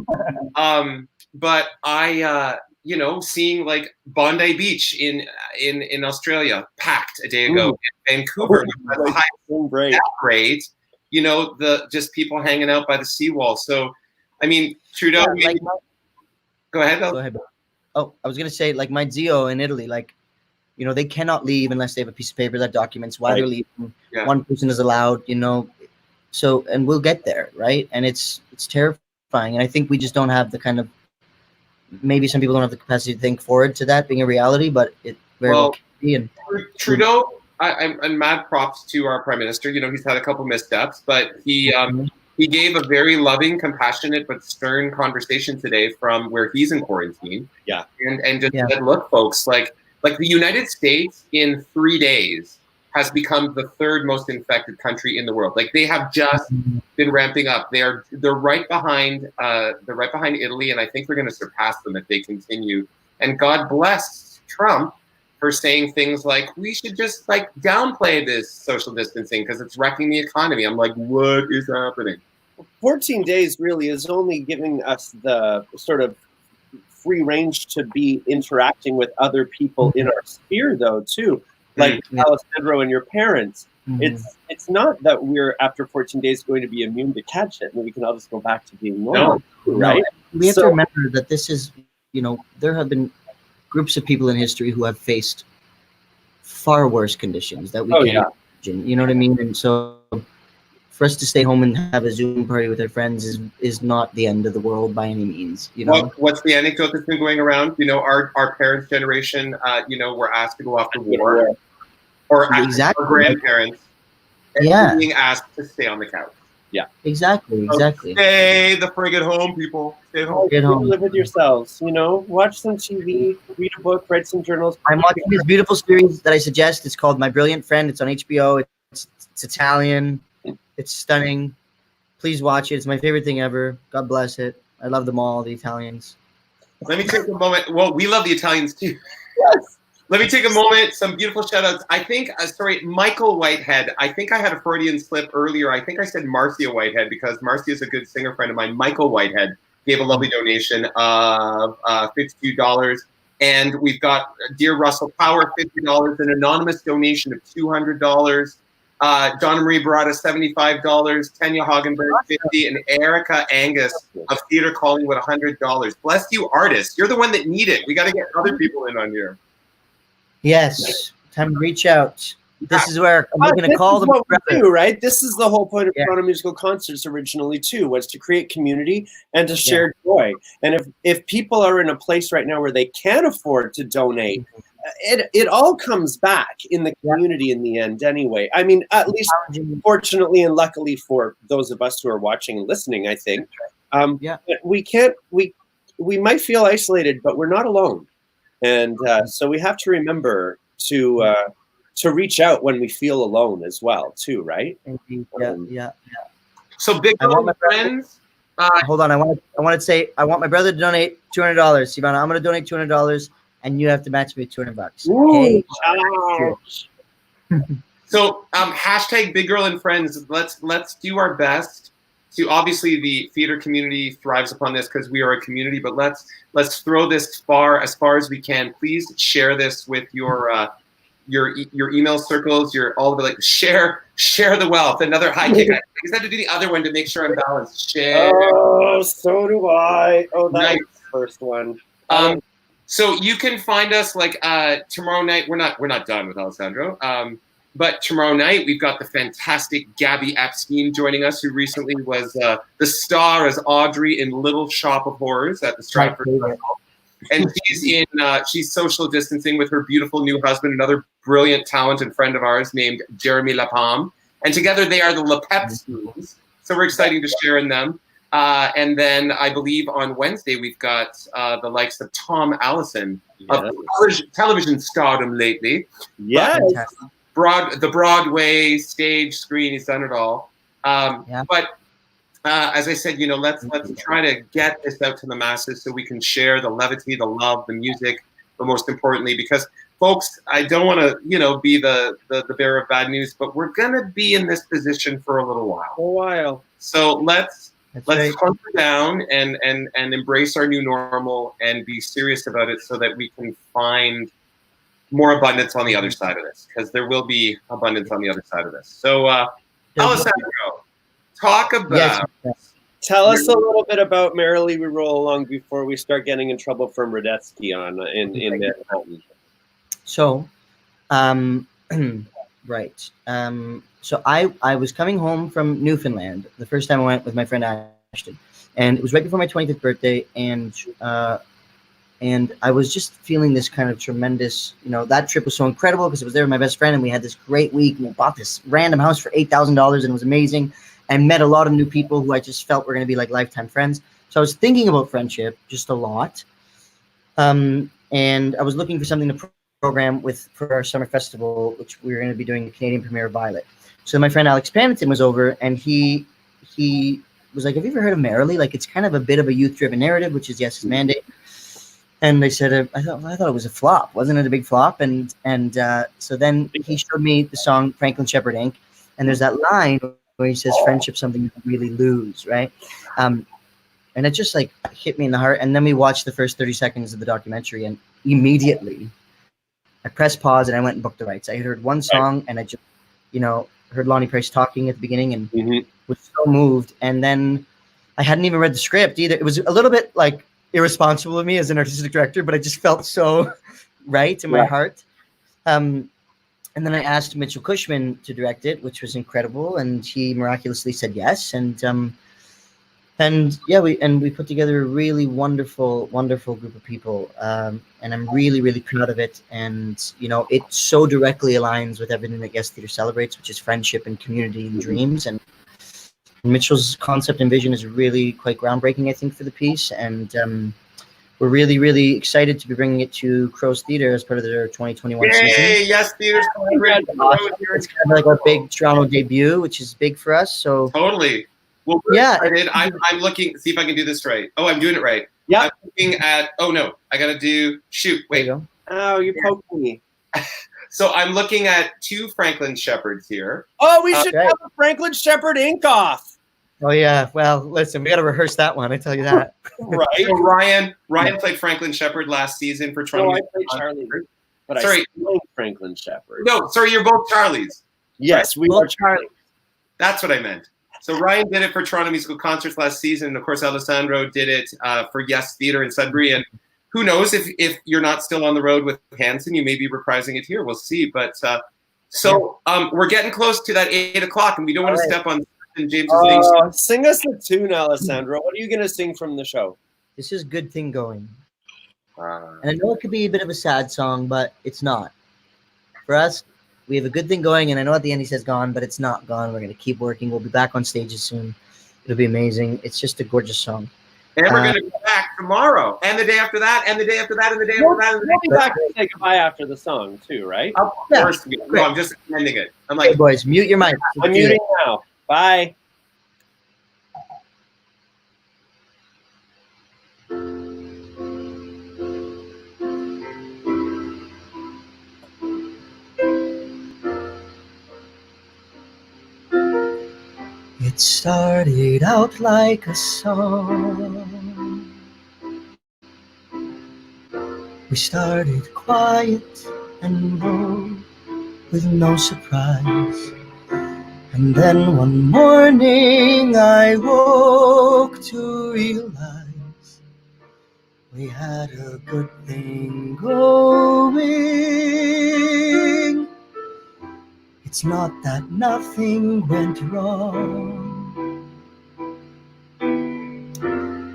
But I, you know, seeing like Bondi Beach in Australia packed a day ago. In Vancouver, great. You know, just people hanging out by the seawall. So, I mean, Trudeau. Go ahead. Go ahead. Oh, I was gonna say, like my Zio in Italy, like, you know, they cannot leave unless they have a piece of paper that documents why they're leaving. Yeah. One person is allowed, you know. So, and we'll get there, right? And it's terrifying, and I think we just don't have the kind of, maybe some people don't have the capacity to think forward to that being a reality, but it very well can be. And Trudeau, I'm mad props to our Prime Minister. You know, he's had a couple missteps, but he gave a very loving, compassionate, but stern conversation today from where he's in quarantine. Yeah. And just said, look, folks, like the United States in 3 days has become the third most infected country in the world. Like they have just been ramping up. They're right behind Italy, and I think they're going to surpass them if they continue. And God bless Trump for saying things like, we should just like downplay this social distancing because it's wrecking the economy. I'm like, what is happening? 14 days really is only giving us the sort of free range to be interacting with other people in our sphere, though, too. Like Alessandro and your parents. It's not that we're after 14 days going to be immune to catch it, and we can all just go back to being normal, right? We have to remember that this is, you know, there have been groups of people in history who have faced far worse conditions that we can't imagine. You know what I mean? And so for us to stay home and have a Zoom party with our friends is not the end of the world by any means. You know, what's the anecdote that's been going around? You know, our parents' generation, you know, were asked to go off to war, or our grandparents, being asked to stay on the couch. Yeah, exactly. So stay the frig at home, people. Stay home. Live with yourselves. You know, watch some TV, read a book, write some journals. I'm watching this beautiful series that I suggest. It's called My Brilliant Friend. It's on HBO. It's Italian. It's stunning. Please watch it. It's my favorite thing ever. God bless it. I love them all, the Italians. Let me take a moment. Well, we love the Italians too. Yes. Let me take a moment. Some beautiful shout outs. I think, Michael Whitehead. I think I had a Freudian slip earlier. I think I said Marcia Whitehead because Marcia is a good singer friend of mine. Michael Whitehead gave a lovely donation of $52. And we've got Dear Russell Power, $50, an anonymous donation of $200. Donna Marie Barada, $75, Tanya Hagenberg, $50, and Erica Angus of Theatre Collingwood, $100. Bless you, artists. You're the one that need it. We got to get other people in on here. Yes, time to reach out. This is where I'm going to call them. What we do, right? This is the whole point of Toronto Musical Concerts originally too, was to create community and to share joy. And if people are in a place right now where they can't afford to donate, it all comes back in the community in the end anyway. I mean, at least fortunately and luckily for those of us who are watching and listening, I think. we might feel isolated, but we're not alone. And so we have to remember to reach out when we feel alone as well, too, right? Indeed. Yeah. So big I want my friends. Hold on. I want to say I want my brother to donate $200. Ivana, I'm going to donate $200, and you have to match me $200. Okay. So hashtag Big Girl and Friends. Let's do our best to, obviously the theater community thrives upon this because we are a community, but let's throw this as far as we can. Please share this with your email circles, all of the, like, share the wealth. Another high kick. I just had to do the other one to make sure I'm balanced. Share. Oh, so do I. Oh, that Nice. was the first one. So you can find us like tomorrow night. We're not done with Alessandro. But tomorrow night we've got the fantastic Gabby Epstein joining us, who recently was the star as Audrey in Little Shop of Horrors at the Stratford Festival. And she's social distancing with her beautiful new husband, another brilliant talent and friend of ours named Jeremy Lapalme. And together they are the Lepepsteins. So we're excited to share in them. And then I believe on Wednesday we've got the likes of Tom Allison of television stardom lately. Yes. The Broadway stage, screen, he's done it all. But as I said, let's try to get this out to the masses so we can share the levity, the love, the music, but most importantly, because folks, I don't want to, be the bearer of bad news, but we're gonna be in this position for a little while. So let's hunker down and embrace our new normal and be serious about it so that we can find more abundance on the other side of this, because there will be abundance on the other side of this. So, Alessandro, talk about. Yes. Tell us a little bit about Marilee We Roll Along before we start getting in trouble from Radetzky in Manhattan. So, right. So I was coming home from Newfoundland the first time I went with my friend Ashton, and it was right before my 25th birthday, and I was just feeling this kind of tremendous, that trip was so incredible because I was there with my best friend and we had this great week and we bought this random house for $8,000 and it was amazing, and met a lot of new people who I just felt were going to be like lifetime friends. So I was thinking about friendship just a lot. And I was looking for something to program for our summer festival, which we were going to be doing the Canadian premiere of Violet. So my friend Alex Paniton was over and he was like, have you ever heard of Marilee? Like, it's kind of a bit of a youth-driven narrative, which is Yes's mandate. And they said, I thought it was a flop. Wasn't it a big flop? And so then he showed me the song Franklin Shepherd Inc. And there's that line where he says, friendship's something you really lose, right? And it just like hit me in the heart. And then we watched the first 30 seconds of the documentary, and immediately I pressed pause and I went and booked the rights. I had heard one song and I just, heard Lonnie Price talking at the beginning and was so moved. And then I hadn't even read the script either. It was a little bit like irresponsible of me as an artistic director, but I just felt so right in my heart. And then I asked Mitchell Cushman to direct it, which was incredible, and he miraculously said yes. And we put together a really wonderful group of people, and I'm really, really proud of it. And it so directly aligns with everything that Yes Theatre celebrates, which is friendship and community and dreams. And Mitchell's concept and vision is really quite groundbreaking, I think, for the piece. And we're really, really excited to be bringing it to Crow's Theatre as part of their 2021 season. Yes Theatre's it's kind of like our big Toronto debut, which is big for us. So totally. Well, I'm looking. See if I can do this right. Oh, I'm doing it right. Yeah. I'm looking at. Oh no, I gotta do. Shoot. Wait. There you Oh, you poked me. So I'm looking at 2 Franklin Shepherds here. Oh, we should right. have a Franklin Shepherd Inc. off. Oh yeah. Well, listen, we got to rehearse that one. I tell you that. Right. So Ryan played Franklin Shepherd last season for Toronto. No, I played Charlie. But Sorry. I played Franklin Shepherd. No, sorry, you're both Charlies. Yes, we are Charlie. That's what I meant. So Ryan did it for Toronto Musical Concerts last season, and of course Alessandro did it for Yes Theatre in Sudbury. And who knows, if you're not still on the road with Hanson, you may be reprising it here. We'll see. But we're getting close to that 8 o'clock, and we don't want to step on James's thing. Sing us a tune, Alessandro. What are you going to sing from the show? This is Good Thing Going. And I know it could be a bit of a sad song, but it's not. For us, we have a good thing going, and I know at the end he says gone, but it's not gone. We're going to keep working. We'll be back on stages soon. It'll be amazing. It's just a gorgeous song. And we're going to be back tomorrow, and the day after that, and the day after that, and the day after that. And the day We'll be back to say goodbye after the song too, right? Of course. No, I'm just ending it. I'm like, Hey, boys, mute your mic. I'm muting now. Bye. It started out like a song. We started quiet and low with no surprise. And then one morning I woke to realize we had a good thing going. It's not that nothing went wrong.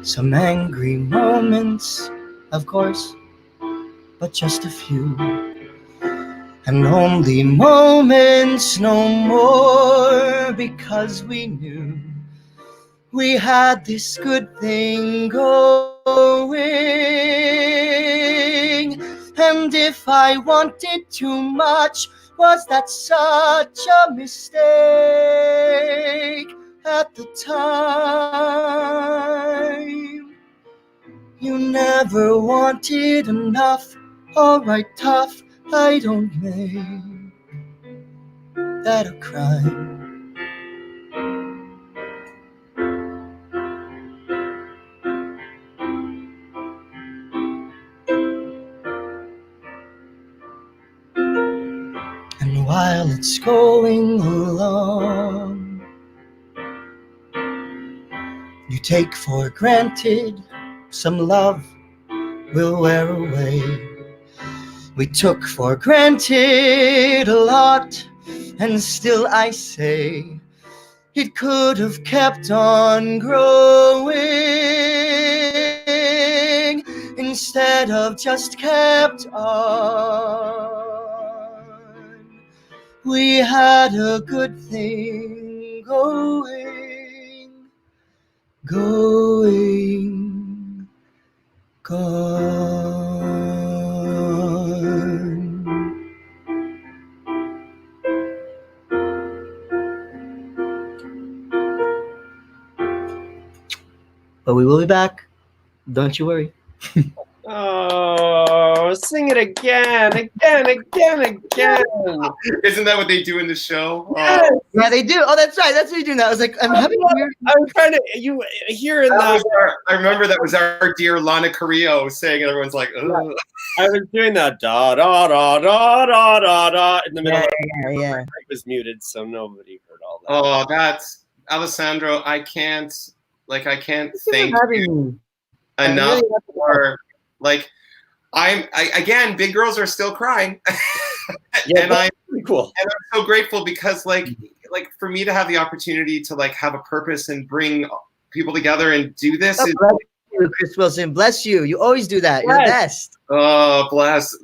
Some angry moments, of course, but just a few. And only moments no more, because we knew we had this good thing going. And if I wanted too much, was that such a mistake at the time? You never wanted enough, alright, tough, I don't make that a crime. And while it's going along, you take for granted some love will wear away. We took for granted a lot, and still I say it could have kept on growing instead of just kept on. We had a good thing going. But we will be back. Don't you worry. Oh, sing it again. isn't that what they do in the show? Yes. Yeah, they do. Oh, that's right. That's what you do now. I was like, I'm having weird. I was trying to you hear in That the. was I remember that was our dear Lana Carrillo saying it. Everyone's like, ugh. I was doing that da da da da da da da in the middle. Yeah. It was muted, so nobody heard all that. Oh, that's Alessandro. I can't thank you enough for like. Again, big girls are still crying, Yeah, and I'm pretty cool. and I'm so grateful because like for me to have the opportunity to like have a purpose and bring people together and do this. Bless you, Chris Wilson. Bless you. You always do that. You're the best. Oh, bless.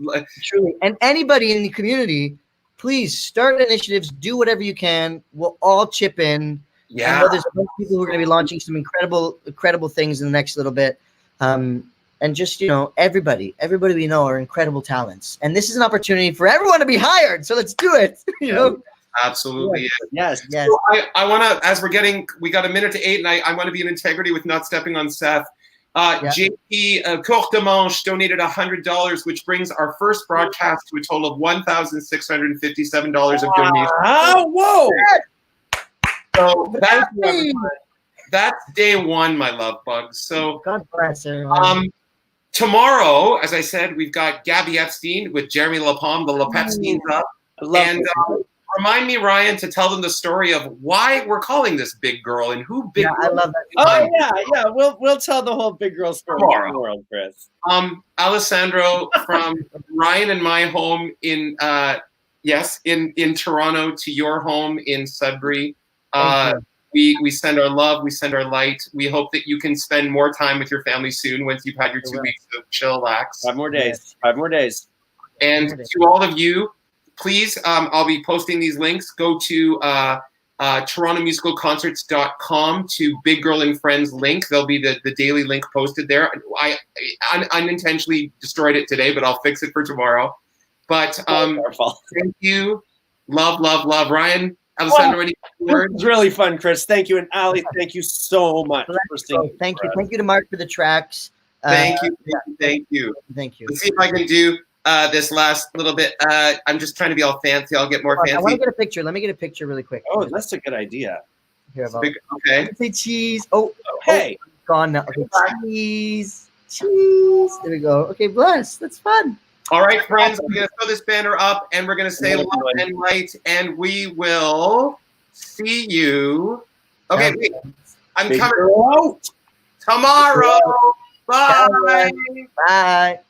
Truly. And anybody in the community, please start initiatives. Do whatever you can. We'll all chip in. Yeah. I know there's a bunch of people who are going to be launching some incredible things in the next little bit. And just, everybody we know are incredible talents. And this is an opportunity for everyone to be hired. So let's do it. Absolutely. Yes. So I want to, as we got a minute to 8, and I want to be in integrity with not stepping on Seth. JP Courtemanche donated $100, which brings our first broadcast to a total of $1,657 of donations. Oh, whoa. So thank you, everyone. That's day one, my love bugs. So God bless everyone. Tomorrow, as I said, we've got Gabby Epstein with Jeremy Lapalme, the Lepepsteins up. Remind me, Ryan, to tell them the story of why we're calling this Big Girl and who Big Girl. I love that. Oh yeah. We'll tell the whole big girl story tomorrow, Chris. Alessandro, from Ryan and my home in Toronto to your home in Sudbury. We send our love, we send our light. We hope that you can spend more time with your family soon once you've had your 2 weeks of chillax. 5 more days. 5 more days. And to all of you, please, I'll be posting these links. Go to TorontoMusicalConcerts.com to Big Girl and Friends link. There'll be the daily link posted there. I unintentionally destroyed it today, but I'll fix it for tomorrow. But thank you. Love. Ryan, Alessandro, any words? It was really fun, Chris. Thank you. And Ali, thank you so much for singing. Thank you. Thank you to Mark for the tracks. Thank you. Thank you. Let's see if I can do this last little bit. I'm just trying to be all fancy. I'll get more fancy. I want to get a picture. Let me get a picture really quick. Oh, that's a good idea. Here, okay. Say cheese. Oh, hey. Oh, gone now. Okay, cheese. Cheese. There we go. Okay, bless. That's fun. All right, friends. We're going to throw this banner up, and we're going to say love and light, and we will see you. Okay, wait. I'm coming out tomorrow. Bye. Bye.